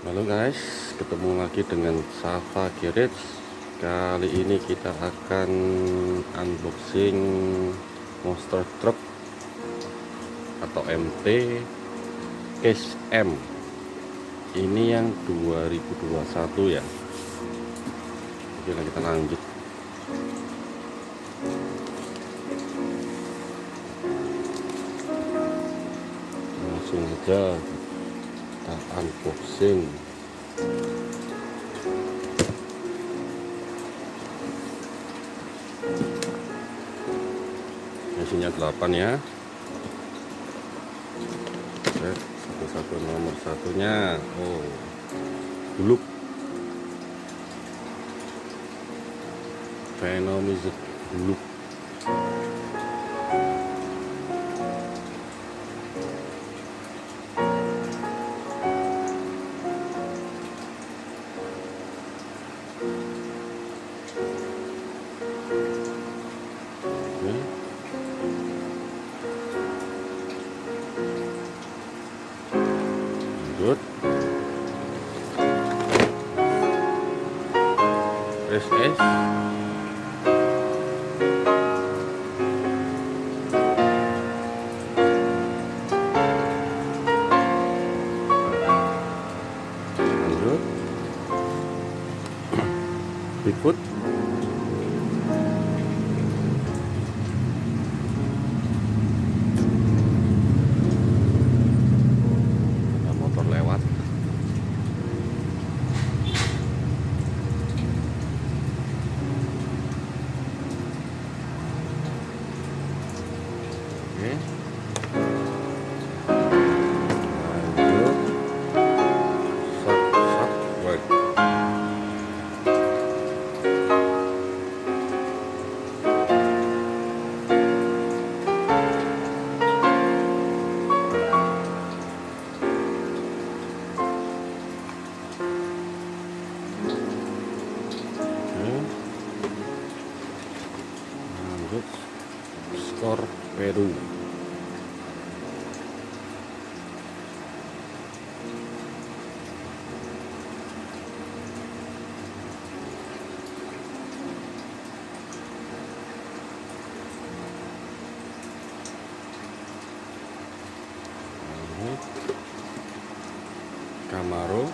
Halo guys, ketemu lagi dengan Safa Garage. Kali ini kita akan unboxing monster truck atau MT case M. Ini yang 2021 ya. Oke, kita lanjut. Langsung saja kita unboxing. Isinya 8 ya. Satu-satu nomor satunya. Oh, Gluk Venomizer Gluk. Lanjut, press S. Lanjut, Bigfoot. Ada motor lewat. Oke. Lanjut, subway. Lanjut, skor Peru. Camaro.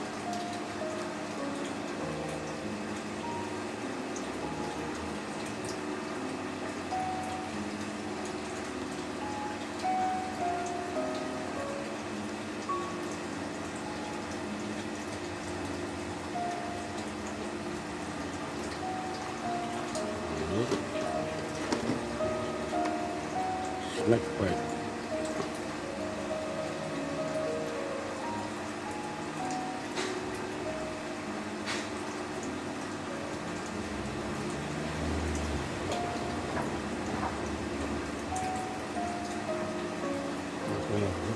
Snack bite.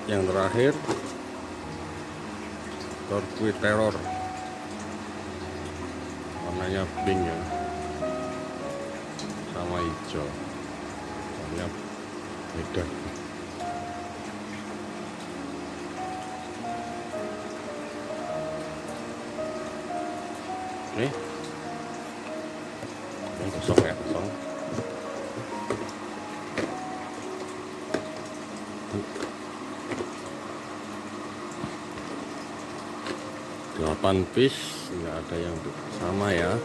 Yang terakhir, Torque Terror, warnanya pink ya, sama hijau, warnanya beda. Oke, yang kosong ya, kosong. Delapan piece, nggak ada yang sama ya.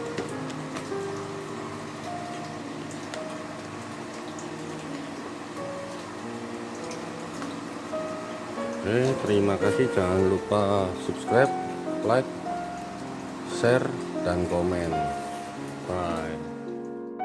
Oke, terima kasih. Jangan lupa subscribe, like, share, dan komen. Bye.